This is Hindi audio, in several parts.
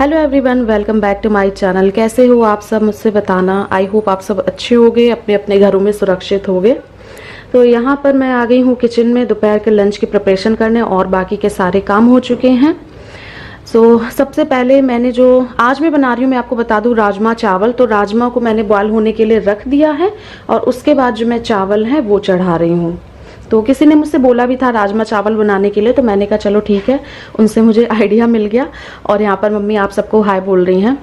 Hello everyone, welcome back to my channel. कैसे हो आप सब, मुझसे बताना। आई होप आप सब अच्छे होंगे, अपने अपने घरों में सुरक्षित होंगे। तो यहाँ पर मैं आ गई हूँ किचन में दोपहर के लंच की प्रिपरेशन करने, और बाकी के सारे काम हो चुके हैं। सबसे पहले मैंने जो आज मैं बना रही हूँ, मैं आपको बता दूँ, राजमा चावल। तो राजमा को मैंने बॉयल होने के लिए रख दिया है, और उसके बाद जो मैं चावल है वो चढ़ा रही हूँ। तो किसी ने मुझसे बोला भी था राजमा चावल बनाने के लिए, तो मैंने कहा चलो ठीक है, उनसे मुझे आइडिया मिल गया। और यहाँ पर मम्मी आप सबको हाय बोल रही हैं।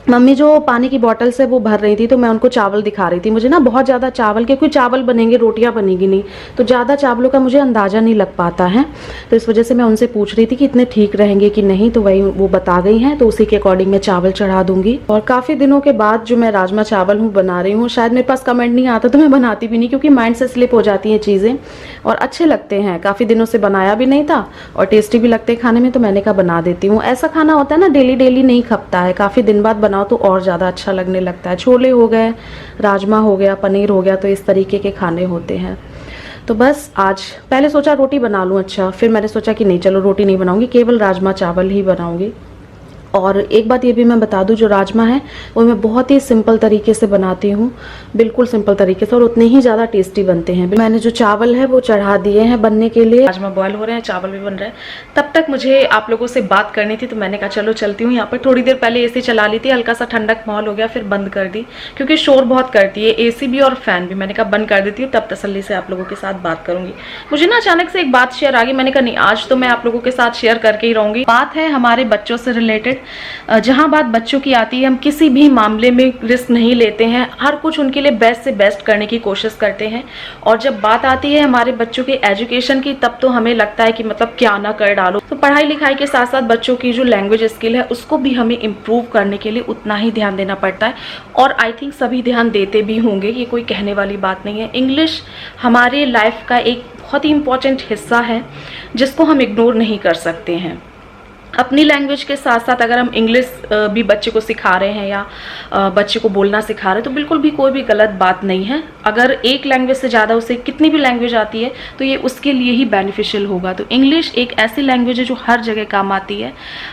मम्मी जो पानी की बॉटल से वो भर रही थी, तो मैं उनको चावल दिखा रही थी। मुझे ना बहुत ज़्यादा चावल, क्योंकि चावल बनेंगे रोटियां बनेगी नहीं, तो ज़्यादा चावलों का मुझे अंदाज़ा नहीं लग पाता है। तो इस वजह से मैं उनसे पूछ रही थी कि इतने ठीक रहेंगे कि नहीं, तो वही वो बता गई हैं। तो उसी के अकॉर्डिंग मैं चावल चढ़ा दूंगी। और काफ़ी दिनों के बाद जो मैं राजमा चावल हूँ बना रही हूँ, शायद मेरे पास कमेंट नहीं आता तो मैं बनाती भी नहीं, क्योंकि माइंड से स्लिप हो जाती हैं चीज़ें, और अच्छे लगते हैं। काफ़ी दिनों से बनाया भी नहीं था और टेस्टी भी लगते हैं खाने में, तो मैंने कहा बना देती हूँ। ऐसा खाना होता है ना, डेली डेली नहीं खपता है, काफ़ी दिन बाद बनाओ तो और ज़्यादा अच्छा लगने लगता है। छोले हो गए, राजमा हो गया, पनीर हो गया, तो इस तरीके के खाने होते हैं। तो बस आज पहले सोचा रोटी बना लूँ, अच्छा फिर मैंने सोचा कि नहीं, चलो रोटी नहीं बनाऊंगी, केवल राजमा चावल ही बनाऊंगी। और एक बात ये भी मैं बता दूं, जो राजमा है वो मैं बहुत ही सिंपल तरीके से बनाती हूँ, बिल्कुल सिंपल तरीके से, और उतने ही ज़्यादा टेस्टी बनते हैं। मैंने जो चावल है वो चढ़ा दिए हैं बनने के लिए। राजमा बॉयल हो रहे हैं, चावल भी बन रहे हैं। तब तक मुझे आप लोगों से बात करनी थी, तो मैंने कहा चलो चलती हूँ। यहाँ पर थोड़ी देर पहले एसी चला ली थी, हल्का सा ठंडक माहौल हो गया, फिर बंद कर दी, क्योंकि शोर बहुत करती है एसी भी और फैन भी। मैंने कहा बंद कर देती हूँ, तब तसल्ली से आप लोगों के साथ बात करूंगी। मुझे ना अचानक से एक बात शेयर आ गई, मैंने कहा नहीं, आज तो मैं आप लोगों के साथ शेयर करके ही रहूंगी। बात है हमारे बच्चों से रिलेटेड। जहां बात बच्चों की आती है, हम किसी भी मामले में रिस्क नहीं लेते हैं, हर कुछ उनके लिए बेस्ट से बेस्ट करने की कोशिश करते हैं। और जब बात आती है हमारे बच्चों के एजुकेशन की, तब तो हमें लगता है कि मतलब क्या ना कर डालो। तो पढ़ाई लिखाई के साथ साथ बच्चों की जो लैंग्वेज स्किल है, उसको भी हमें इम्प्रूव करने के लिए उतना ही ध्यान देना पड़ता है। और आई थिंक सभी ध्यान देते भी होंगे, ये कोई कहने वाली बात नहीं है। इंग्लिश हमारे लाइफ का एक बहुत ही इंपॉर्टेंट हिस्सा है, जिसको हम इग्नोर नहीं कर सकते हैं। अपनी लैंग्वेज के साथ साथ अगर हम इंग्लिश भी बच्चे को सिखा रहे हैं, या बच्चे को बोलना सिखा रहे हैं, तो बिल्कुल भी कोई भी गलत बात नहीं है। अगर एक लैंग्वेज से ज़्यादा उसे कितनी भी लैंग्वेज आती है, तो ये उसके लिए ही बेनिफिशियल होगा। तो इंग्लिश एक ऐसी लैंग्वेज है जो हर जगह काम आती है,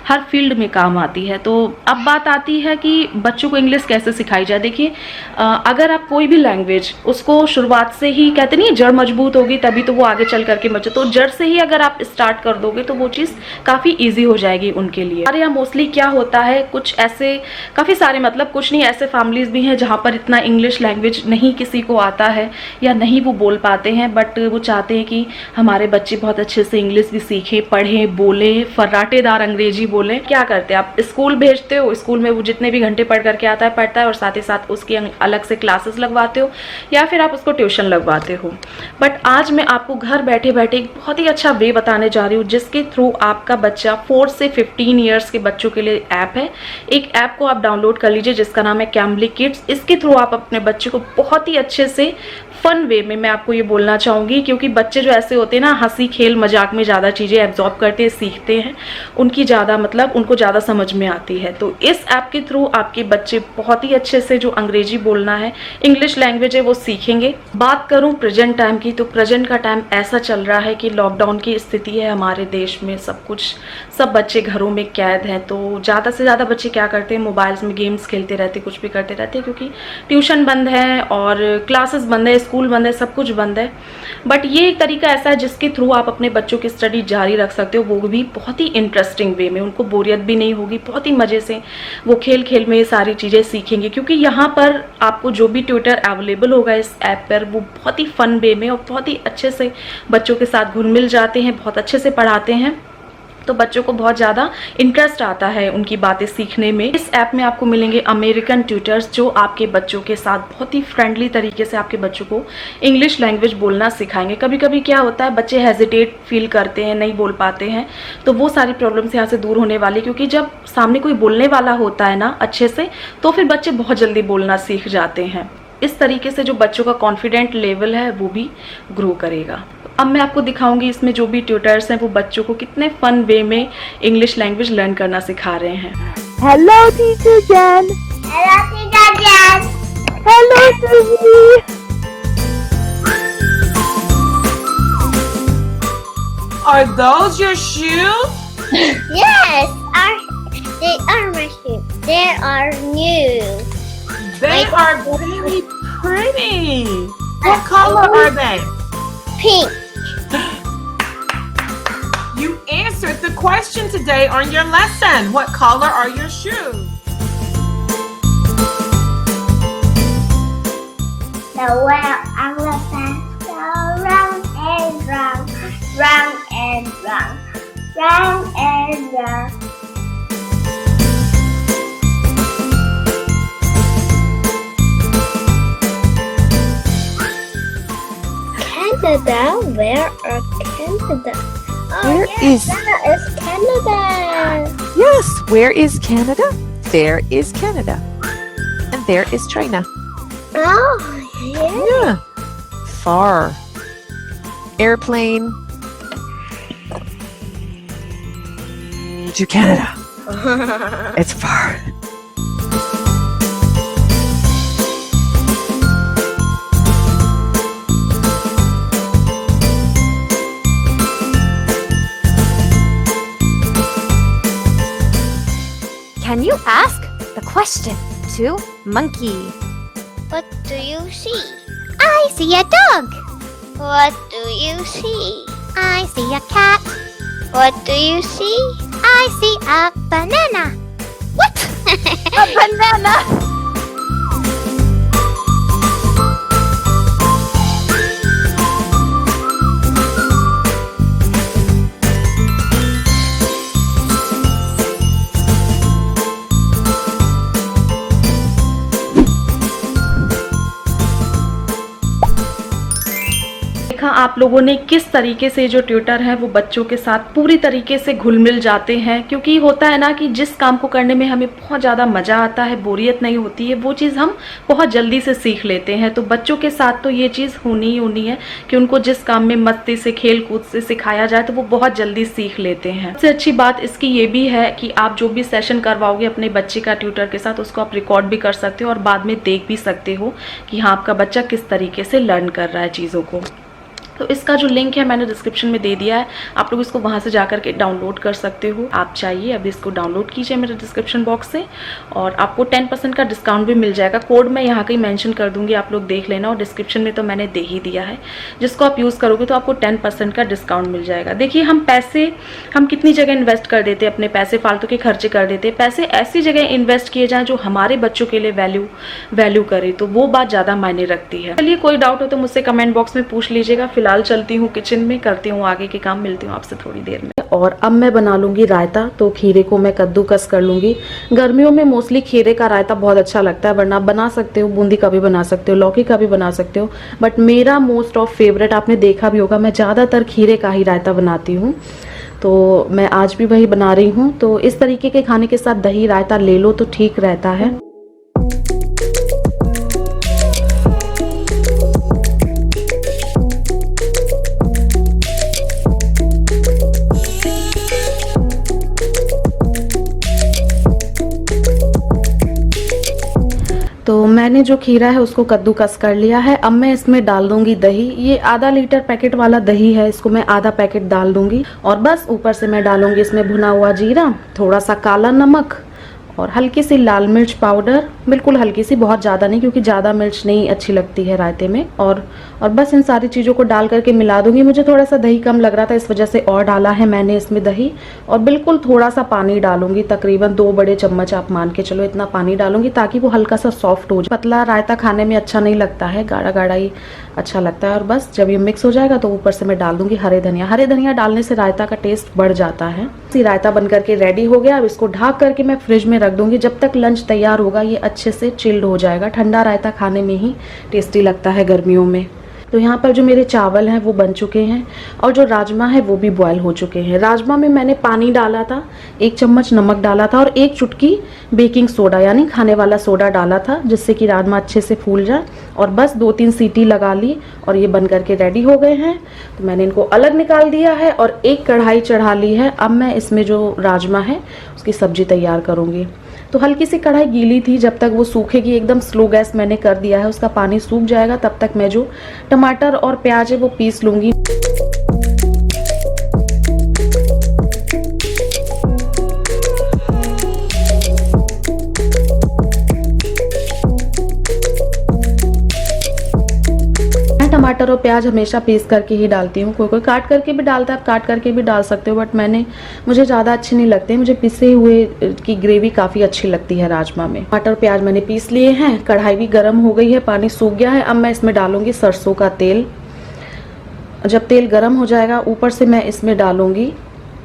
हर फील्ड में काम आती है। तो अब बात आती है कि बच्चों को इंग्लिश कैसे सिखाई जाए। देखिए, अगर आप कोई भी लैंग्वेज, उसको शुरुआत से ही, कहते नहीं जड़ मजबूत होगी तभी तो वो आगे चल करके बचे, तो जड़ से ही अगर आप स्टार्ट कर दोगे तो वो चीज़ काफ़ी ईजी हो जाएगी उनके लिए। हमारे यहाँ मोस्टली क्या होता है, कुछ ऐसे काफ़ी सारे, मतलब कुछ नहीं, ऐसे फैमिलीज भी हैं जहाँ पर इतना इंग्लिश लैंग्वेज नहीं किसी को आता है, या नहीं वो बोल पाते हैं, बट वो चाहते हैं कि हमारे बच्चे बहुत अच्छे से इंग्लिश भी सीखें, पढ़ें, बोलें, फर्राटेदार अंग्रेजी बोलें। क्या करते हैं आप, स्कूल भेजते हो, स्कूल में वो जितने भी घंटे पढ़ करके आता है पढ़ता है, और साथ ही साथ उसकी अलग से क्लासेस लगवाते हो, या फिर आप उसको ट्यूशन लगवाते हो। बट आज मैं आपको घर बैठे बैठे एक बहुत ही अच्छा वे बताने जा रही हूँ, जिसके थ्रू आपका बच्चा 4 से 15 ईयर्स के बच्चों के लिए ऐप है। एक ऐप को आप डाउनलोड कर लीजिए, जिसका नाम है कैम्बली किड्स। इसके थ्रू आप अपने बच्चे को बहुत ही अच्छे से फन वे में, मैं आपको ये बोलना चाहूँगी, क्योंकि बच्चे जो ऐसे होते हैं ना, हंसी खेल मजाक में ज़्यादा चीज़ें एब्जॉर्ब करते हैं, सीखते हैं, उनकी ज़्यादा, मतलब उनको ज़्यादा समझ में आती है। तो इस ऐप के थ्रू आपके बच्चे बहुत ही अच्छे से जो अंग्रेजी बोलना है, इंग्लिश लैंग्वेज है, वो सीखेंगे। बात करूँ प्रेजेंट टाइम की, तो प्रेजेंट का टाइम ऐसा चल रहा है कि लॉकडाउन की स्थिति है हमारे देश में, सब बच्चे घरों में कैद हैं। तो ज़्यादा से ज़्यादा बच्चे क्या करते हैं, मोबाइल्स में गेम्स खेलते रहते, कुछ भी करते रहते हैं, क्योंकि ट्यूशन बंद है और क्लासेस बंद है, स्कूल बंद है, सब कुछ बंद है। बट ये एक तरीका ऐसा है जिसके थ्रू आप अपने बच्चों की स्टडी जारी रख सकते हो, वो भी बहुत ही इंटरेस्टिंग वे में। उनको बोरियत भी नहीं होगी, बहुत ही मज़े से वो खेल खेल में ये सारी चीज़ें सीखेंगे, क्योंकि यहाँ पर आपको जो भी ट्यूटर अवेलेबल होगा इस ऐप पर, वो बहुत ही फन वे में और बहुत ही अच्छे से बच्चों के साथ घुल मिल जाते हैं, बहुत अच्छे से पढ़ाते हैं। तो बच्चों को बहुत ज़्यादा इंटरेस्ट आता है उनकी बातें सीखने में। इस ऐप में आपको मिलेंगे अमेरिकन ट्यूटर्स, जो आपके बच्चों के साथ बहुत ही फ्रेंडली तरीके से आपके बच्चों को इंग्लिश लैंग्वेज बोलना सिखाएंगे। कभी कभी क्या होता है, बच्चे हेजिटेट फील करते हैं, नहीं बोल पाते हैं, तो वो सारी प्रॉब्लम्स यहाँ से दूर होने वाली, क्योंकि जब सामने कोई बोलने वाला होता है ना अच्छे से, तो फिर बच्चे बहुत जल्दी बोलना सीख जाते हैं। इस तरीके से जो बच्चों का कॉन्फिडेंट लेवल है वो भी ग्रो करेगा। अब मैं आपको दिखाऊंगी इसमें जो भी ट्यूटर्स हैं वो बच्चों को कितने फन वे में इंग्लिश लैंग्वेज लर्न करना सिखा रहे हैं। Hello teacher Jain. Hello, Teacher Jan. Hello सुजी। Are those your shoes? Yes, they are my They are new. They are very pretty. What color are they? Pink. You answered the question today on your lesson. What color are your shoes? The whale elephant go round and round, round and round, round and round. Canada, where are Canada? Where yes, is- that is Canada. Yes, where is Canada? There is Canada. And there is China. Oh, yeah. Yeah. Far. Airplane to Canada. It's far. Can you ask the question to Monkey? What do you see? I see a dog. What do you see? I see a cat. What do you see? I see a banana. What? A banana. देखा आप लोगों ने किस तरीके से जो ट्यूटर है वो बच्चों के साथ पूरी तरीके से घुल मिल जाते हैं, क्योंकि होता है ना कि जिस काम को करने में हमें बहुत ज़्यादा मज़ा आता है, बोरियत नहीं होती है, वो चीज़ हम बहुत जल्दी से सीख लेते हैं। तो बच्चों के साथ तो ये चीज़ होनी ही होनी है कि उनको जिस काम में मस्ती से खेल कूद से सिखाया जाए तो वो बहुत जल्दी सीख लेते हैं। सबसे अच्छी बात इसकी ये भी है कि आप जो भी सेशन करवाओगे अपने बच्चे का ट्यूटर के साथ, उसको आप रिकॉर्ड भी कर सकते हो और बाद में देख भी सकते हो कि हाँ आपका बच्चा किस तरीके से लर्न कर रहा है चीज़ों को। तो इसका जो लिंक है मैंने डिस्क्रिप्शन में दे दिया है, आप लोग इसको वहाँ से जाकर के डाउनलोड कर सकते हो। आप चाहिए अभी इसको डाउनलोड कीजिए मेरे डिस्क्रिप्शन बॉक्स से और आपको 10% का डिस्काउंट भी मिल जाएगा। कोड मैं यहाँ का ही मेंशन कर दूँगी, आप लोग देख लेना, और डिस्क्रिप्शन में तो मैंने दे ही दिया है। जिसको आप यूज़ करोगे तो आपको 10% का डिस्काउंट मिल जाएगा। देखिए हम कितनी जगह इन्वेस्ट कर देते हैं, अपने पैसे फालतू के खर्चे कर देते हैं। पैसे ऐसी जगह इन्वेस्ट किए जाएँ जो हमारे बच्चों के लिए वैल्यू करे, तो वो बात ज़्यादा मायने रखती है। चलिए कोई डाउट हो तो मुझसे कमेंट बॉक्स में पूछ लीजिएगा। फिलहाल चलती हूँ किचन में, करती हूँ आगे के काम, मिलती हूँ आपसे थोड़ी देर में। और अब मैं बना लूँगी रायता। तो खीरे को मैं कद्दूकस कर लूँगी। गर्मियों में मोस्टली खीरे का रायता बहुत अच्छा लगता है, वरना आप बना सकते हो, बूंदी का भी बना सकते हो, लौकी का भी बना सकते हो, बट मेरा मोस्ट ऑफ फेवरेट आपने देखा भी होगा, मैं ज़्यादातर खीरे का ही रायता बनाती हूँ। तो मैं आज भी वही बना रही हूँ। तो इस तरीके के खाने के साथ दही रायता ले लो तो ठीक रहता है। तो मैंने जो खीरा है उसको कद्दूकस कर लिया है। अब मैं इसमें डाल दूंगी दही। ये आधा लीटर पैकेट वाला दही है, इसको मैं आधा पैकेट डाल दूंगी। और बस ऊपर से मैं डालूंगी इसमें भुना हुआ जीरा, थोड़ा सा काला नमक और हल्की सी लाल मिर्च पाउडर, बिल्कुल हल्की सी, बहुत ज़्यादा नहीं, क्योंकि ज़्यादा मिर्च नहीं अच्छी लगती है रायते में। और बस इन सारी चीज़ों को डाल करके मिला दूंगी। मुझे थोड़ा सा दही कम लग रहा था, इस वजह से और डाला है मैंने इसमें दही। और बिल्कुल थोड़ा सा पानी डालूंगी, तकरीबन 2 बड़े चम्मच आप मान के चलो, इतना पानी डालूंगी ताकि वो हल्का सा सॉफ्ट हो जाए। पतला रायता खाने में अच्छा नहीं लगता है, गाढ़ा गाढ़ा ही अच्छा लगता है। और बस जब ये मिक्स हो जाएगा तो ऊपर से मैं डाल दूंगी हरे धनिया। हरे धनिया डालने से रायता का टेस्ट बढ़ जाता है। रायता बन करके रेडी हो गया। अब इसको ढक करके मैं फ्रिज में रख दूंगी। जब तक लंच तैयार होगा ये अच्छे से चिल्ड हो जाएगा। ठंडा रायता खाने में ही टेस्टी लगता है गर्मियों में। तो यहाँ पर जो मेरे चावल हैं वो बन चुके हैं और जो राजमा है वो भी बॉयल हो चुके हैं। राजमा में मैंने पानी डाला था, 1 चम्मच नमक डाला था और 1 चुटकी बेकिंग सोडा यानी खाने वाला सोडा डाला था, जिससे कि राजमा अच्छे से फूल जाए। और बस 2-3 सीटी लगा ली और ये बन करके रेडी हो गए हैं। तो मैंने इनको अलग निकाल दिया है और एक कढ़ाई चढ़ा ली है। अब मैं इसमें जो राजमा है उसकी सब्जी तैयार करूँगी। तो हल्की सी कढ़ाई गीली थी, जब तक वो सूखेगी, एकदम स्लो गैस मैंने कर दिया है, उसका पानी सूख जाएगा तब तक मैं जो टमाटर और प्याज है वो पीस लूँगी। टमाटर और प्याज हमेशा पीस करके ही डालती हूँ। कोई कोई काट करके भी डालता है, आप काट करके भी डाल सकते हो, बट मुझे ज़्यादा अच्छे नहीं लगते। मुझे पिसे हुए की ग्रेवी काफ़ी अच्छी लगती है राजमा में। टमाटर और प्याज मैंने पीस लिए हैं। कढ़ाई भी गर्म हो गई है, पानी सूख गया है। अब मैं इसमें डालूंगी सरसों का तेल। जब तेल गर्म हो जाएगा, ऊपर से मैं इसमें डालूंगी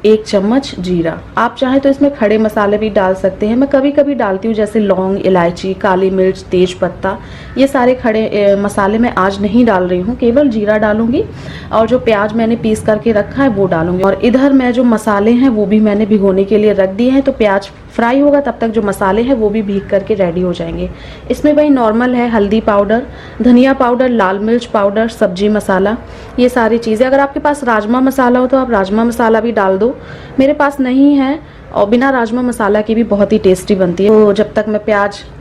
1 चम्मच जीरा। आप चाहें तो इसमें खड़े मसाले भी डाल सकते हैं। मैं कभी कभी डालती हूँ, जैसे लौंग, इलायची, काली मिर्च, तेज पत्ता। ये सारे खड़े मसाले मैं आज नहीं डाल रही हूँ, केवल जीरा डालूंगी। और जो प्याज मैंने पीस करके रखा है वो डालूंगी। और इधर मैं जो मसाले हैं वो भी मैंने भिगोने के लिए रख दिए हैं। तो प्याज फ्राई होगा तब तक जो मसाले हैं वो भी भीग करके रेडी हो जाएंगे। इसमें भाई नॉर्मल है हल्दी पाउडर, धनिया पाउडर, लाल मिर्च पाउडर, सब्जी मसाला, ये सारी चीज़ें। अगर आपके पास राजमा मसाला हो तो आप राजमा मसाला भी डाल दो, मेरे पास नहीं है। और बिना राजमा मसाला की भी बहुत ही टेस्टी बनती है। तो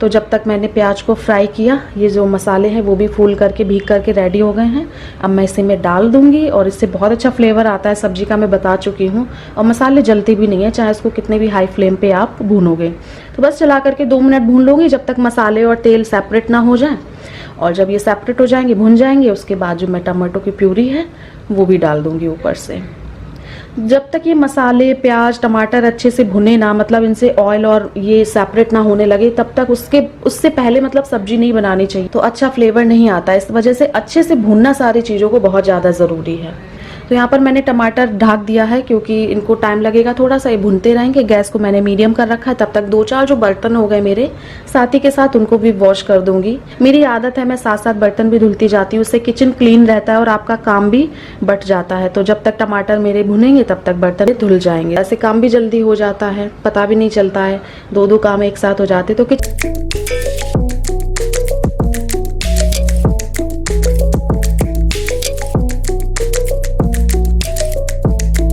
जब तक मैंने प्याज को फ्राई किया, ये जो मसाले हैं वो भी फूल करके भीग करके रेडी हो गए हैं। अब मैं इसी में डाल दूंगी और इससे बहुत अच्छा फ्लेवर आता है सब्जी का, मैं बता चुकी हूँ। और मसाले जलते भी नहीं है, चाहे इसको कितने भी हाई फ्लेम पे आप भूनोगे। तो बस चला करके 2 मिनट भून लूँगी, जब तक मसाले और तेल सेपरेट ना हो जाए। और जब ये सेपरेट हो जाएंगे, भुन जाएंगे, उसके बाद जो मैं टमाटो की प्यूरी है वो भी डाल दूंगी ऊपर से। जब तक ये मसाले, प्याज, टमाटर अच्छे से भुने ना, मतलब इनसे ऑयल और ये सेपरेट ना होने लगे, तब तक उससे पहले मतलब सब्जी नहीं बनानी चाहिए, तो अच्छा फ्लेवर नहीं आता। इस वजह से अच्छे से भुनना सारी चीज़ों को बहुत ज़्यादा ज़रूरी है। तो यहाँ पर मैंने टमाटर ढक दिया है क्योंकि इनको टाइम लगेगा थोड़ा सा, ये भुनते रहेंगे। गैस को मैंने मीडियम कर रखा है। तब तक 2-4 जो बर्तन हो गए मेरे, साथ ही के साथ उनको भी वॉश कर दूंगी। मेरी आदत है मैं साथ बर्तन भी धुलती जाती हूँ, उससे किचन क्लीन रहता है और आपका काम भी बट जाता है। तो जब तक टमाटर मेरे भुनेंगे तब तक बर्तन धुल जाएंगे। ऐसे काम भी जल्दी हो जाता है, पता भी नहीं चलता है, 2 काम एक साथ हो जाते। तो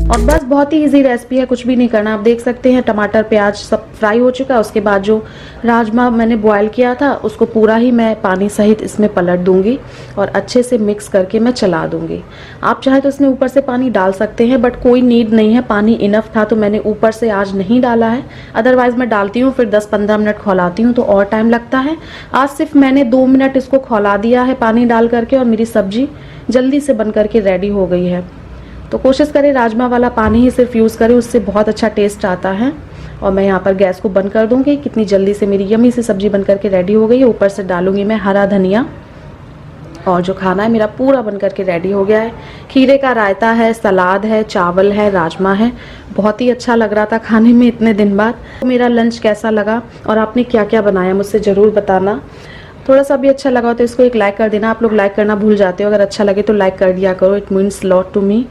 और बस बहुत ही इजी रेसिपी है, कुछ भी नहीं करना। आप देख सकते हैं टमाटर प्याज सब फ्राई हो चुका है। उसके बाद जो राजमा मैंने बॉयल किया था उसको पूरा ही मैं पानी सहित इसमें पलट दूंगी और अच्छे से मिक्स करके मैं चला दूंगी। आप चाहे तो इसमें ऊपर से पानी डाल सकते हैं, बट कोई नीड नहीं है, पानी इनफ था तो मैंने ऊपर से आज नहीं डाला है। अदरवाइज मैं डालती हूँ, फिर 10-15 मिनट खौलाती हूँ तो और टाइम लगता है। आज सिर्फ मैंने 2 मिनट इसको खौला दिया है पानी डाल करके और मेरी सब्जी जल्दी से बन करके रेडी हो गई है। तो कोशिश करें राजमा वाला पानी ही सिर्फ यूज़ करें, उससे बहुत अच्छा टेस्ट आता है। और मैं यहाँ पर गैस को बंद कर दूंगी। कितनी जल्दी से मेरी यम्मी सी सब्जी बन करके रेडी हो गई है। ऊपर से डालूंगी मैं हरा धनिया। और जो खाना है मेरा पूरा बन करके रेडी हो गया है। खीरे का रायता है, सलाद है, चावल है, राजमा है। बहुत ही अच्छा लग रहा था खाने में इतने दिन बाद। मेरा लंच कैसा लगा और आपने क्या क्या बनाया मुझसे ज़रूर बताना। थोड़ा सा भी अच्छा लगा तो इसको एक लाइक कर देना। आप लोग लाइक करना भूल जाते हो, अगर अच्छा लगे तो लाइक कर दिया करो, it means lot to me.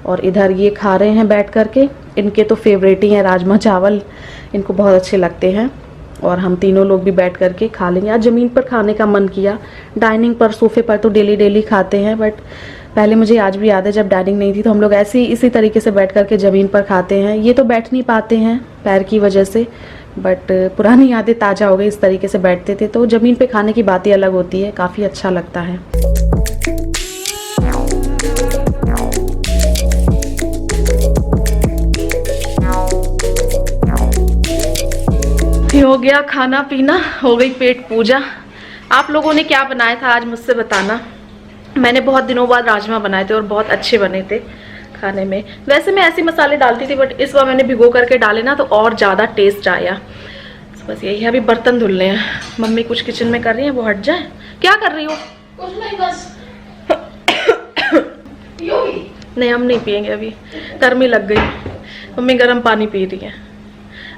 और इधर ये खा रहे हैं बैठ करके, इनके तो फेवरेट ही हैं राजमा चावल, इनको बहुत अच्छे लगते हैं। और हम तीनों लोग भी बैठ करके खा लेंगे। आज ज़मीन पर खाने का मन किया, डाइनिंग पर सोफे पर तो डेली खाते हैं, बट पहले मुझे आज भी याद है जब डाइनिंग नहीं थी तो हम लोग ऐसे ही इसी तरीके से बैठ करके ज़मीन पर खाते हैं। ये तो बैठ नहीं पाते हैं पैर की वजह से, बट पुरानी यादें ताज़ा हो गई, इस तरीके से बैठते थे। तो ज़मीन पे खाने की बात ही अलग होती है, काफ़ी अच्छा लगता है। हो गया खाना पीना, हो गई पेट पूजा। आप लोगों ने क्या बनाया था आज मुझसे बताना। मैंने बहुत दिनों बाद राजमा बनाए थे और बहुत अच्छे बने थे खाने में। वैसे मैं ऐसे मसाले डालती थी, बट इस बार मैंने भिगो करके डाले ना तो और ज़्यादा टेस्ट आया। बस यही है, अभी बर्तन धुलने हैं। मम्मी कुछ किचन में कर रही है, वो हट जाए। क्या कर रही हो? कुछ नहीं, बस नहीं हम नहीं पियेंगे, अभी गर्मी लग गई। मम्मी गर्म पानी पी रही है।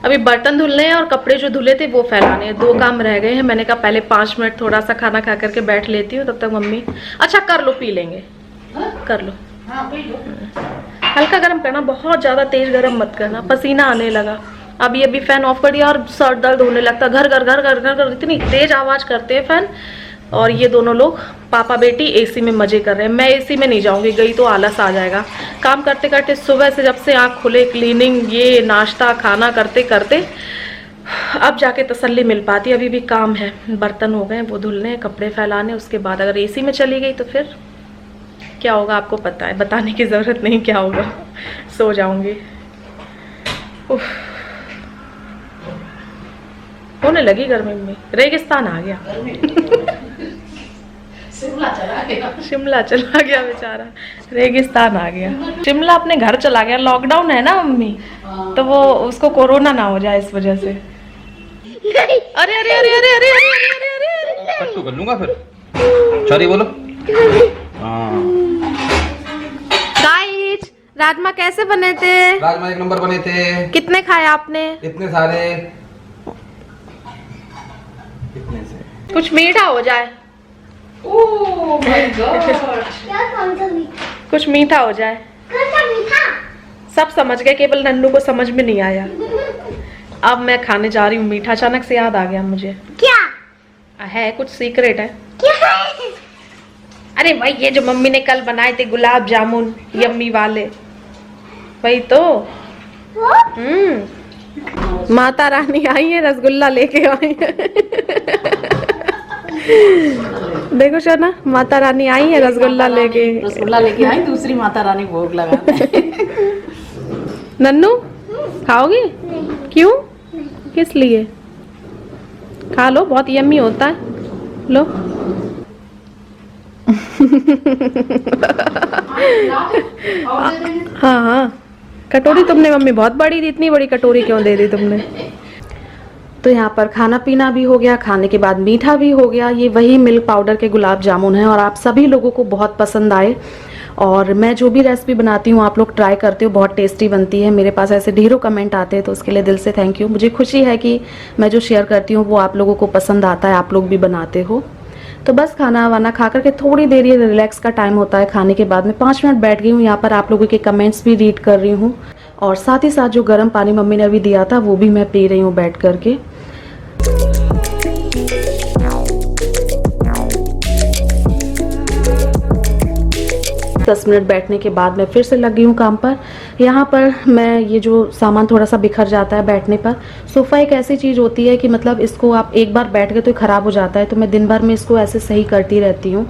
अभी बर्तन धुलने हैं और कपड़े जो धुले थे वो फैलाने हैं। 2 काम रह गए हैं। मैंने कहा पहले 5 मिनट थोड़ा सा खाना खा करके बैठ लेती हूँ, तब तक मम्मी। अच्छा कर लो, पी लेंगे। कर लो, हल्का गर्म करना, बहुत ज़्यादा तेज गर्म मत करना। पसीना आने लगा। अभी अभी फैन ऑफ कर दिया और सर दर्द होने लगता। घर घर घर घर घर इतनी तेज आवाज़ करते हैं फैन। और ये दोनों लोग पापा बेटी एसी में मजे कर रहे हैं। मैं एसी में नहीं जाऊंगी, गई तो आलस आ जाएगा। काम करते करते सुबह से जब से आँख खुले, क्लीनिंग, ये नाश्ता खाना करते करते अब जाके तसल्ली मिल पाती। अभी भी काम है, बर्तन हो गए वो धुलने, कपड़े फैलाने। उसके बाद अगर एसी में चली गई तो फिर क्या होगा आपको पता है, बताने की ज़रूरत नहीं क्या होगा। सो जाऊंगी। होने लगी गर्मी में, रेगिस्तान आ गया। शिमला चला गया बेचारा, रेगिस्तान आ गया। शिमला अपने घर चला गया, लॉकडाउन है ना मम्मी, तो वो उसको कोरोना ना हो जाए इस वजह से। अरे अरे अरे अरे अरे अरे अरे अरे कट्टू कर लूंगा फिर। सॉरी बोलो। हाँ गाइस, राजमा कैसे बने थे? राजमा 1 नंबर बने थे। कितने खाए आपने? इतने सारे। कितने से? कुछ मीठा हो जाए। ओह माय गॉड, कुछ मीठा हो जाए। सब समझ गए, केवल नन्नू को समझ में नहीं आया। अब मैं खाने जा रही हूँ मीठा। अचानक से याद आ गया मुझे। क्या है कुछ सीक्रेट है? क्या है? अरे भाई, ये जो मम्मी ने कल बनाए थे गुलाब जामुन यम्मी वाले, वही तो। माता रानी आई है, रसगुल्ला लेके आई है। देखो शना, माता रानी आई है रसगुल्ला लेके आई, दूसरी माता रानी भोग लगा। नन्नू खाओगी? क्यों? किस लिए? खा लो, बहुत यम्मी होता है, लो। हाँ हाँ, कटोरी तुमने मम्मी बहुत बड़ी दी, इतनी बड़ी कटोरी क्यों दे दी तुमने? तो यहाँ पर खाना पीना भी हो गया, खाने के बाद मीठा भी हो गया। ये वही मिल्क पाउडर के गुलाब जामुन है और आप सभी लोगों को बहुत पसंद आए। और मैं जो भी रेसिपी बनाती हूँ आप लोग ट्राई करते हो, बहुत टेस्टी बनती है। मेरे पास ऐसे ढेरों कमेंट आते हैं, तो उसके लिए दिल से थैंक यू। मुझे खुशी है कि मैं जो शेयर करती हूँ वो आप लोगों को पसंद आता है, आप लोग भी बनाते हो। तो बस खाना वाना खा करके थोड़ी देर ये रिलैक्स का टाइम होता है खाने के बाद में 5 मिनट बैठ गई हूँ यहाँ पर, आप लोगों के कमेंट्स भी रीड कर रही हूँ और साथ ही साथ जो गर्म पानी मम्मी ने अभी दिया था वो भी मैं पी रही हूँ बैठ करके। दस मिनट बैठने के बाद मैं फिर से लग गई हूँ काम पर। यहाँ पर मैं ये जो सामान थोड़ा सा बिखर जाता है बैठने पर, सोफ़ा एक ऐसी चीज़ होती है कि मतलब इसको आप एक बार बैठ गए तो ख़राब हो जाता है, तो मैं दिन भर में इसको ऐसे सही करती रहती हूँ।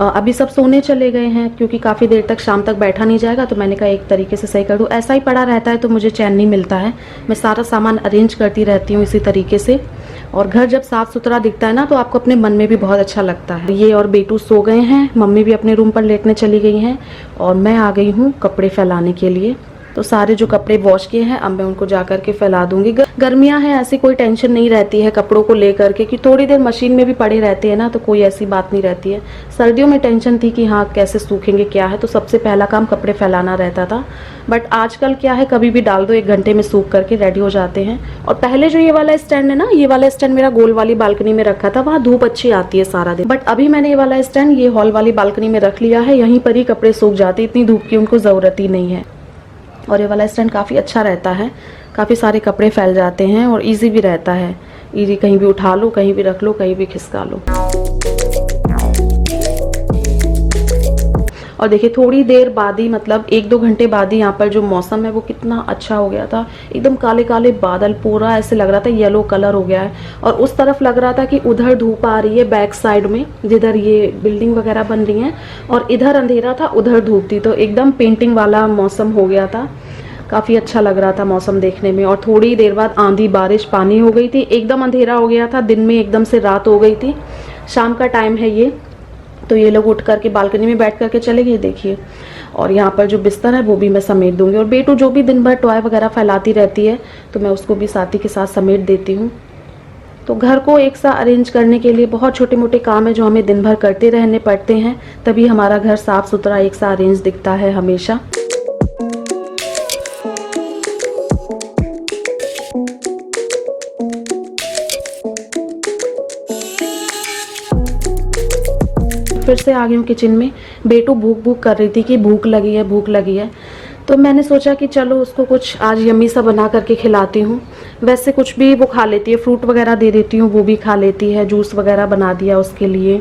अभी सब सोने चले गए हैं क्योंकि काफ़ी देर तक शाम तक बैठा नहीं जाएगा, तो मैंने कहा एक तरीके से सही कर दूँ। ऐसा ही पड़ा रहता है तो मुझे चैन नहीं मिलता है, मैं सारा सामान अरेंज करती रहती हूँ इसी तरीके से। और घर जब साफ़ सुथरा दिखता है ना तो आपको अपने मन में भी बहुत अच्छा लगता है। ये और बेटू सो गए हैं, मम्मी भी अपने रूम पर लेटने चली गई हैं और मैं आ गई हूँ कपड़े फैलाने के लिए। तो सारे जो कपड़े वॉश किए हैं अब मैं उनको जा कर के फैला दूंगी। गर्मियां हैं, ऐसी कोई टेंशन नहीं रहती है कपड़ों को लेकर के कि थोड़ी देर मशीन में भी पड़े रहते हैं ना, तो कोई ऐसी बात नहीं रहती है। सर्दियों में टेंशन थी कि हाँ कैसे सूखेंगे क्या है, तो सबसे पहला काम कपड़े फैलाना रहता था। बट आजकल क्या है, कभी भी डाल दो, 1 घंटे में सूख करके रेडी हो जाते हैं। और पहले जो ये वाला स्टैंड है ना, ये वाला स्टैंड मेरा गोल वाली बालकनी में रखा था, वहाँ धूप अच्छी आती है सारा दिन। बट अभी मैंने ये वाला स्टैंड ये हॉल वाली बालकनी में रख लिया है, यहीं पर ही कपड़े सूख जाते, इतनी धूप की उनको ज़रूरत ही नहीं है। और ये वाला स्टैंड काफ़ी अच्छा रहता है, काफ़ी सारे कपड़े फैल जाते हैं और इजी भी रहता है। इजी, कहीं भी उठा लो, कहीं भी रख लो, कहीं भी खिसका लो। और देखिए थोड़ी देर बाद ही, मतलब 1-2 घंटे बाद ही यहाँ पर जो मौसम है वो कितना अच्छा हो गया था। एकदम काले काले बादल, पूरा ऐसे लग रहा था येलो कलर हो गया है। और उस तरफ लग रहा था कि उधर धूप आ रही है बैक साइड में, जिधर ये बिल्डिंग वगैरह बन रही हैं, और इधर अंधेरा था, उधर धूप थी। तो एकदम पेंटिंग वाला मौसम हो गया था, काफ़ी अच्छा लग रहा था मौसम देखने में। और थोड़ी देर बाद आंधी बारिश पानी हो गई थी, एकदम अंधेरा हो गया था, दिन में एकदम से रात हो गई थी। शाम का टाइम है ये, तो ये लोग उठ करके बालकनी में बैठ करके चले गए, देखिए। और यहाँ पर जो बिस्तर है वो भी मैं समेट दूंगी। और बेटू जो भी दिन भर टॉय वगैरह फैलाती रहती है तो मैं उसको भी साथी के साथ समेट देती हूँ। तो घर को एक साथ अरेंज करने के लिए बहुत छोटे मोटे काम है जो हमें दिन भर करते रहने पड़ते हैं, तभी हमारा घर साफ सुथरा एक साथ अरेंज दिखता है हमेशा। फिर से आ गई हूँ किचन में। बेटू भूख कर रही थी कि भूख लगी है, भूख लगी है। तो मैंने सोचा कि चलो उसको कुछ आज यम्मी सा बना करके खिलाती हूँ। वैसे कुछ भी वो खा लेती है, फ्रूट वगैरह दे देती हूँ वो भी खा लेती है, जूस वगैरह बना दिया उसके लिए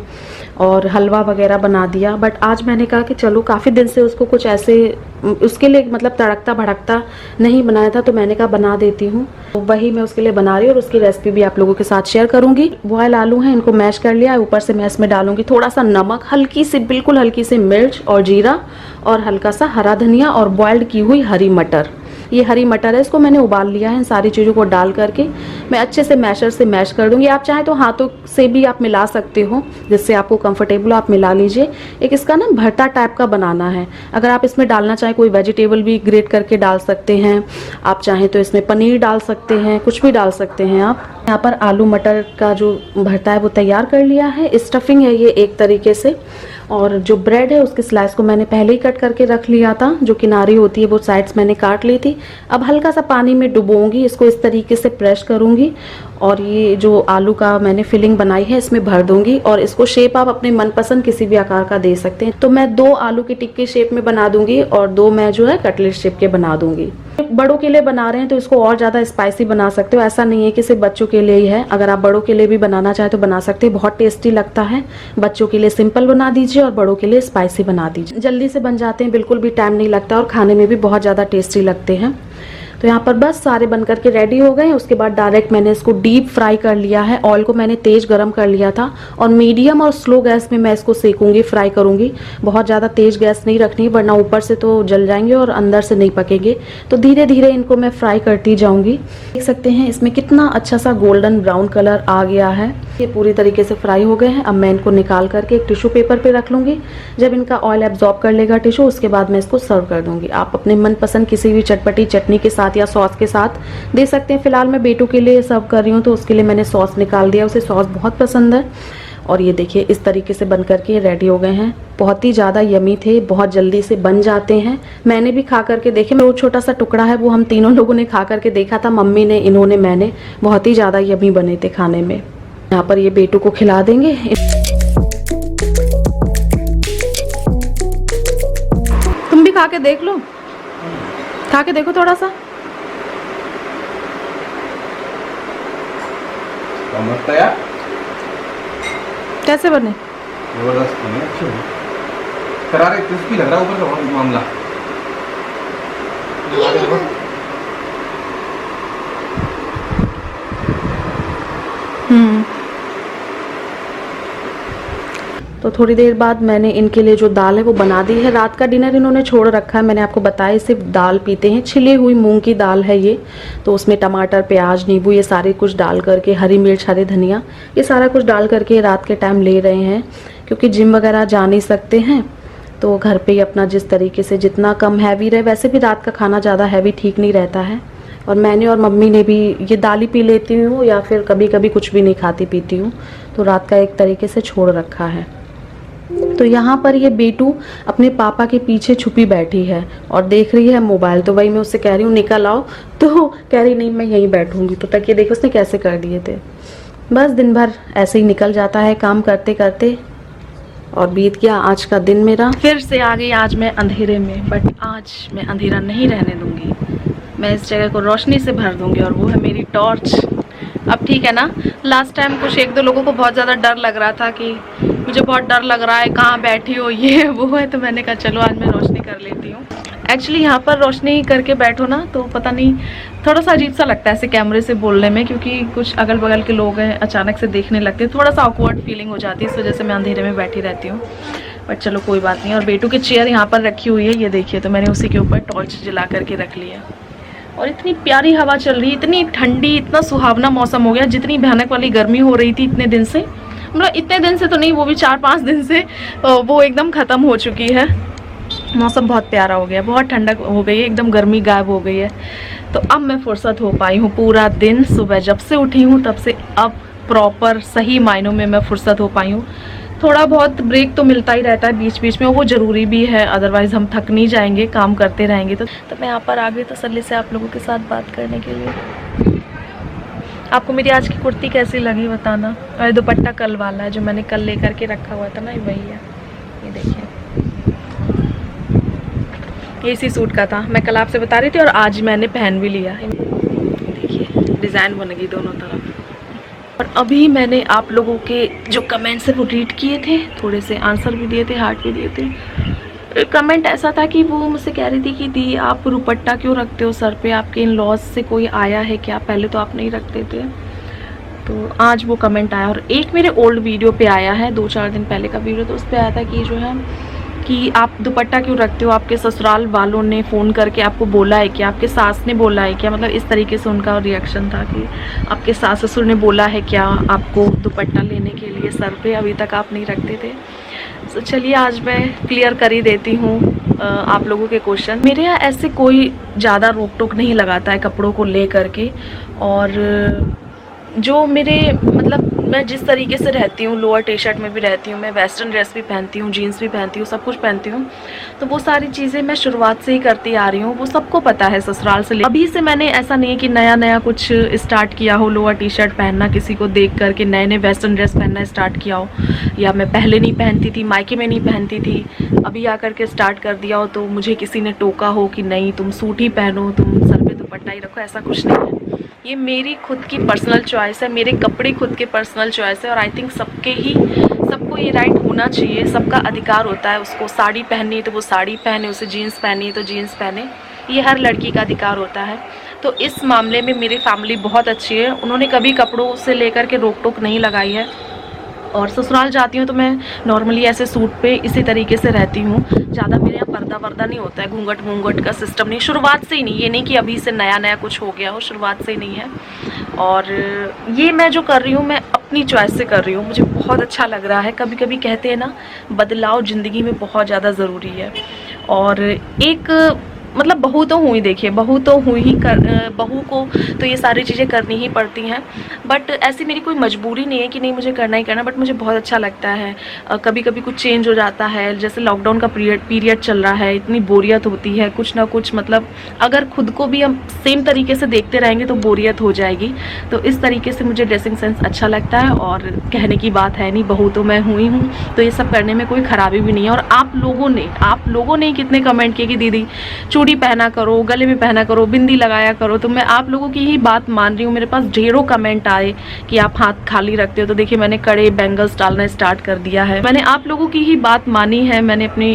और हलवा वगैरह बना दिया। बट आज मैंने कहा कि चलो काफ़ी दिन से उसको कुछ ऐसे उसके लिए मतलब तड़कता भड़कता नहीं बनाया था, तो मैंने कहा बना देती हूँ। तो वही मैं उसके लिए बना रही हूँ और उसकी रेसिपी भी आप लोगों के साथ शेयर करूँगी। बॉयल आलू हैं, इनको मैश कर लिया, ऊपर से मैं इसमें डालूंगी थोड़ा सा नमक, हल्की सी बिल्कुल हल्की सी मिर्च और जीरा और हल्का सा हरा धनिया और बॉइल्ड की हुई हरी मटर। ये हरी मटर है, इसको मैंने उबाल लिया है। इन सारी चीज़ों को डाल करके मैं अच्छे से मैशर से मैश कर दूंगी। आप चाहें तो हाथों से भी आप मिला सकते हो, जिससे आपको कंफर्टेबल हो आप मिला लीजिए। एक इसका ना भरता टाइप का बनाना है। अगर आप इसमें डालना चाहें कोई वेजिटेबल भी ग्रेट करके डाल सकते हैं, आप चाहें तो इसमें पनीर डाल सकते हैं, कुछ भी डाल सकते हैं आप। यहाँ पर आलू मटर का जो भरता है वो तैयार कर लिया है। स्टफिंग है ये एक तरीके से, और जो ब्रेड है उसके स्लाइस को मैंने पहले ही कट करके रख लिया था। जो किनारी होती है वो साइड्स मैंने काट ली थी। अब हल्का सा पानी में डुबोऊंगी, इसको इस तरीके से प्रेस करूंगी और ये जो आलू का मैंने फिलिंग बनाई है इसमें भर दूंगी। और इसको शेप आप अपने मनपसंद किसी भी आकार का दे सकते हैं। तो मैं 2 आलू की टिक्की शेप में बना दूंगी और 2 मैं जो है कटलेट शेप के बना दूंगी। बड़ों के लिए बना रहे हैं तो इसको और ज़्यादा स्पाइसी बना सकते हो। ऐसा नहीं है कि सिर्फ बच्चों के लिए ही है, अगर आप बड़ों के लिए भी बनाना चाहे तो बना सकते हैं। बहुत टेस्टी लगता है। बच्चों के लिए सिंपल बना दीजिए और बड़ों के लिए स्पाइसी बना दीजिए। जल्दी से बन जाते हैं, बिल्कुल भी टाइम नहीं लगता और खाने में भी बहुत ज़्यादा टेस्टी लगते हैं। तो यहाँ पर बस सारे बन करके रेडी हो गए। उसके बाद डायरेक्ट मैंने इसको डीप फ्राई कर लिया है। ऑयल को मैंने तेज गरम कर लिया था और मीडियम और स्लो गैस में मैं इसको सेकूंगी, फ्राई करूंगी। बहुत ज़्यादा तेज गैस नहीं रखनी, वरना ऊपर से तो जल जाएंगे और अंदर से नहीं पकेंगे। तो धीरे धीरे इनको मैं फ्राई करती जाऊंगी। देख सकते हैं इसमें कितना अच्छा सा गोल्डन ब्राउन कलर आ गया है। ये पूरी तरीके से फ्राई हो गए हैं। अब मैं इनको निकाल करके एक टिश्यू पेपर पे रख लूंगी। जब इनका ऑयल एब्जॉर्ब कर लेगा टिश्यू, उसके बाद मैं इसको सर्व कर दूंगी। आप अपने मनपसंद किसी भी चटपटी चटनी के साथ या सॉस के साथ दे सकते हैं। फिलहाल मैं बेटू के लिए सर्व कर रही हूँ तो उसके लिए मैंने सॉस निकाल दिया, उसे सॉस बहुत पसंद है। और ये देखिए इस तरीके से बन करके रेडी हो गए हैं। बहुत ही ज़्यादा यमी थे, बहुत जल्दी से बन जाते हैं। मैंने भी खा करके देखे, वो छोटा सा टुकड़ा है वो हम तीनों लोगों ने खा करके देखा था, मम्मी ने, इन्होंने, मैंने। बहुत ही ज़्यादा यमी बने थे खाने में। यहाँ पर ये बेटू को खिला देंगे। तुम भी खा के देख लो, खा के देखो थोड़ा सा। कैसे बने? जबरदस्त बने, अच्छे बने। करारे क्रिस्पी लग रहा है ऊपर का मामला। तो थोड़ी देर बाद मैंने इनके लिए जो दाल है वो बना दी है। रात का डिनर इन्होंने छोड़ रखा है, मैंने आपको बताया सिर्फ दाल पीते हैं। छिली हुई मूंग की दाल है ये, तो उसमें टमाटर, प्याज, नींबू ये सारे कुछ डाल करके, हरी मिर्च, हरे धनिया, ये सारा कुछ डाल करके रात के टाइम ले रहे हैं। क्योंकि जिम वगैरह जा नहीं सकते हैं तो घर पे ही अपना जिस तरीके से जितना कम हैवी रहे, वैसे भी रात का खाना ज़्यादा हैवी ठीक नहीं रहता है। और मैंने और मम्मी ने भी ये दाल ही पी लेती हूँ या फिर कभी कभी कुछ भी नहीं खाती पीती हूँ, तो रात का एक तरीके से छोड़ रखा है। तो यहाँ पर ये बेटू अपने पापा के पीछे छुपी बैठी है और देख रही है मोबाइल। तो वही मैं उससे कह रही हूँ निकल आओ, तो कह रही नहीं मैं यहीं बैठूंगी। तो तक ये देखो उसने कैसे कर दिए थे। बस दिन भर ऐसे ही निकल जाता है काम करते करते, और बीत गया आज का दिन मेरा। फिर से आ गई आज मैं अंधेरे में, बट आज मैं अंधेरा नहीं रहने दूंगी। मैं इस जगह को रोशनी से भर दूंगी और वो है मेरी टॉर्च। अब ठीक है ना। लास्ट टाइम कुछ 1-2 लोगों को बहुत ज़्यादा डर लग रहा था कि मुझे बहुत डर लग रहा है, कहाँ बैठी हो, ये वो है, तो मैंने कहा चलो आज मैं रोशनी कर लेती हूँ। एक्चुअली यहाँ पर रोशनी करके बैठो ना तो पता नहीं थोड़ा सा अजीब सा लगता है ऐसे कैमरे से बोलने में, क्योंकि कुछ अगल बगल के लोग हैं अचानक से देखने लगते हैं, थोड़ा सा ऑकवर्ड फीलिंग हो जाती है। इस वजह से मैं अंधेरे में बैठी रहती हूँ, बट चलो कोई बात नहीं। और बेटू की चेयर यहाँ पर रखी हुई है, ये देखिए, तो मैंने उसी के ऊपर टॉर्च जला करके रख लिया। और इतनी प्यारी हवा चल रही है, इतनी ठंडी, इतना सुहावना मौसम हो गया। जितनी भयानक वाली गर्मी हो रही थी इतने दिन से, मतलब इतने दिन से तो नहीं, वो भी 4-5 दिन से वो एकदम ख़त्म हो चुकी है। मौसम बहुत प्यारा हो गया, बहुत ठंडक हो गई है, एकदम गर्मी गायब हो गई है। तो अब मैं फुर्सत हो पाई हूँ पूरा दिन, सुबह जब से उठी हूँ तब से अब प्रॉपर सही मायनों में मैं फुर्सत हो पाई हूँ। थोड़ा बहुत ब्रेक तो मिलता ही रहता है बीच बीच में, वो ज़रूरी भी है, अदरवाइज़ हम थक नहीं जाएंगे काम करते रहेंगे। तो मैं यहाँ पर आ गई तसल्ली से आप लोगों के साथ बात करने के लिए। आपको मेरी आज की कुर्ती कैसी लगी बताना। और दुपट्टा कल वाला है जो मैंने कल लेकर के रखा हुआ था ना, वही है, ये देखिए, ये इसी सूट का था। मैं कल आपसे बता रही थी और आज मैंने पहन भी लिया। देखिए डिज़ाइन बन गई दोनों तरफ। और अभी मैंने आप लोगों के जो कमेंट्स है वो रीड किए थे, थोड़े से आंसर भी दिए थे, हार्ट भी दिए थे। कमेंट ऐसा था कि वो मुझसे कह रही थी कि दी आप दुपट्टा क्यों रखते हो सर पे, आपके इन लॉज से कोई आया है क्या, पहले तो आप नहीं रखते थे। तो आज वो कमेंट आया। और एक मेरे ओल्ड वीडियो पे आया है, 2-4 दिन पहले का वीडियो, तो उस पर आया था कि जो है कि आप दुपट्टा क्यों रखते हो, आपके ससुराल वालों ने फ़ोन करके आपको बोला है क्या, आपके सास ने बोला है क्या, मतलब इस तरीके से उनका रिएक्शन था कि आपके सास ससुर ने बोला है क्या आपको दुपट्टा लेने के लिए सर पे, अभी तक आप नहीं रखते थे। तो चलिए आज मैं क्लियर कर ही देती हूँ आप लोगों के क्वेश्चन। मेरे यहाँ ऐसे कोई ज़्यादा रोक टोक नहीं लगाता है कपड़ों को ले करके, और जो मेरे मतलब मैं जिस तरीके से रहती हूँ, लोअर टी शर्ट में भी रहती हूँ, मैं वेस्टर्न ड्रेस भी पहनती हूँ, जीन्स भी पहनती हूँ, सब कुछ पहनती हूँ, तो वो सारी चीज़ें मैं शुरुआत से ही करती आ रही हूँ, वो सबको पता है ससुराल से। अभी से मैंने ऐसा नहीं है कि नया नया कुछ स्टार्ट किया हो, लोअर टी शर्ट पहनना, किसी को देख करके नए नए वेस्टर्न ड्रेस पहनना स्टार्ट किया हो, या मैं पहले नहीं पहनती थी, मायके में नहीं पहनती थी, अभी आकर के स्टार्ट कर दिया हो, तो मुझे किसी ने टोका हो कि नहीं तुम सूट ही पहनो, तुम सर पे दुपट्टा ही रखो, ऐसा कुछ नहीं है। ये मेरी खुद की पर्सनल चॉइस है, मेरे कपड़े खुद के पर्सनल चॉइस है, और आई थिंक सबको ये राइट होना चाहिए, सबका अधिकार होता है, उसको साड़ी पहननी है तो वो साड़ी पहने, उसे जीन्स पहननी है तो जीन्स पहने, ये हर लड़की का अधिकार होता है। तो इस मामले में मेरी फैमिली बहुत अच्छी है, उन्होंने कभी कपड़ों से लेकर के रोक टोक नहीं लगाई है, और ससुराल जाती हूँ तो मैं नॉर्मली ऐसे सूट पे इसी तरीके से रहती हूँ, ज़्यादा मेरे यहाँ पर्दा वर्दा नहीं होता है, घूंघट वूंघट का सिस्टम नहीं, शुरुआत से ही नहीं, ये नहीं कि अभी से नया नया कुछ हो गया हो, शुरुआत से ही नहीं है। और ये मैं जो कर रही हूँ मैं अपनी चॉइस से कर रही हूँ, मुझे बहुत अच्छा लग रहा है। कभी कभी कहते हैं ना बदलाव ज़िंदगी में बहुत ज़्यादा ज़रूरी है, और एक मतलब बहू तो हुई, देखिए बहू तो हुई ही, बहू को तो ये सारी चीज़ें करनी ही पड़ती हैं, बट ऐसी मेरी कोई मजबूरी नहीं है कि नहीं मुझे करना ही करना, बट मुझे बहुत अच्छा लगता है। कभी कभी कुछ चेंज हो जाता है, जैसे लॉकडाउन का पीरियड चल रहा है, इतनी बोरियत होती है, कुछ ना कुछ मतलब अगर खुद को भी हम सेम तरीके से देखते रहेंगे तो बोरियत हो जाएगी। तो इस तरीके से मुझे ड्रेसिंग सेंस अच्छा लगता है, और कहने की बात है नहीं, बहू तो मैं हुई हूँ, तो ये सब करने में कोई ख़राबी भी नहीं है। और आप लोगों ने कितने कमेंट किए कि दीदी चूड़ी पहना करो, गले में पहना करो, बिंदी लगाया करो, तो मैं आप लोगों की ही बात मान रही हूँ। मेरे पास ढेरों कमेंट आए कि आप हाथ खाली रखते हो, तो देखिए मैंने कड़े बैंगल्स डालना स्टार्ट कर दिया है। मैंने आप लोगों की ही बात मानी है, मैंने अपनी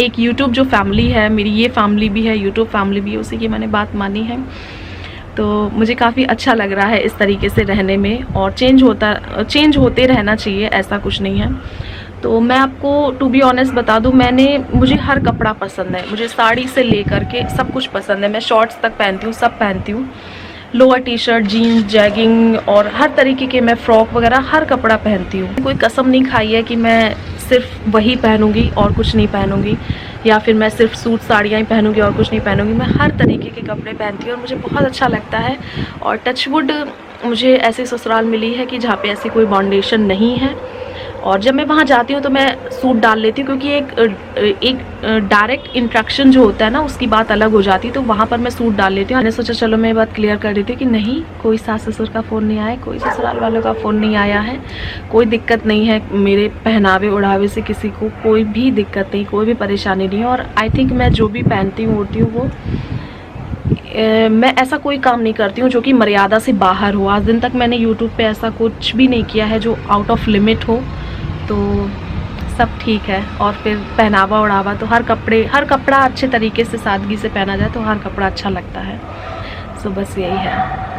एक यूट्यूब जो फैमिली है मेरी, ये फैमिली भी है, यूट्यूब फैमिली भी है, उसी की मैंने बात मानी है। तो मुझे काफ़ी अच्छा लग रहा है इस तरीके से रहने में, और चेंज होते रहना चाहिए, ऐसा कुछ नहीं है। तो मैं आपको टू बी ऑनेस्ट बता दूं, मुझे हर कपड़ा पसंद है, मुझे साड़ी से लेकर के सब कुछ पसंद है, मैं शॉर्ट्स तक पहनती हूँ, सब पहनती हूँ, lower T shirt, jeans, jegging, और हर तरीके के मैं फ्रॉक वगैरह हर कपड़ा पहनती हूँ। कोई कसम नहीं खाई है कि मैं सिर्फ वही पहनूंगी और कुछ नहीं पहनूंगी, या फिर मैं सिर्फ सूट साड़ियाँ ही पहनूंगी और कुछ नहीं पहनूंगी, मैं हर तरीके के कपड़े पहनती हूँ और मुझे बहुत अच्छा लगता है। और टचवुड मुझे ऐसी ससुराल मिली है कि जहाँ पे ऐसी कोई बाउंडेशन नहीं है, और जब मैं वहाँ जाती हूँ तो मैं सूट डाल लेती हूँ, क्योंकि एक डायरेक्ट इंट्रैक्शन जो होता है ना उसकी बात अलग हो जाती है, तो वहाँ पर मैं सूट डाल लेती हूँ। मैंने सोचा चलो मैं ये बात क्लियर कर देती हूँ कि नहीं, कोई सास ससुर का फ़ोन नहीं आया, कोई ससुराल वालों का फ़ोन नहीं आया है, कोई दिक्कत नहीं है, मेरे पहनावे ओढ़ावे से किसी को कोई भी दिक्कत नहीं, कोई भी परेशानी नहीं है। और आई थिंक मैं जो भी पहनती हूँ ओढ़ती हूँ वो मैं ऐसा कोई काम नहीं करती हूँ जो कि मर्यादा से बाहर हो। आज दिन तक मैंने यूट्यूब पे ऐसा कुछ भी नहीं किया है जो आउट ऑफ लिमिट हो, तो सब ठीक है। और फिर पहनावा ओढ़ावा तो हर कपड़ा अच्छे तरीके से सादगी से पहना जाए तो हर कपड़ा अच्छा लगता है। सो बस यही है।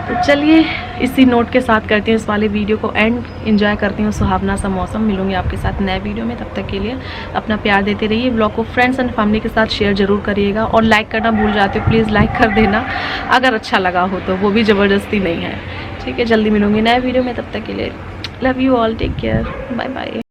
तो चलिए इसी नोट के साथ करती हूँ इस वाले वीडियो को एंड। एंजॉय करती हूँ सुहावना सा मौसम। मिलूंगी आपके साथ नए वीडियो में, तब तक के लिए अपना प्यार देते रहिए। ब्लॉग को फ्रेंड्स एंड फैमिली के साथ शेयर जरूर करिएगा, और लाइक करना भूल जाते हो प्लीज़ लाइक कर देना अगर अच्छा लगा हो तो, वो भी ज़बरदस्ती नहीं है। ठीक है, जल्दी मिलूंगी नए वीडियो में, तब तक के लिए love you all, take care, bye bye.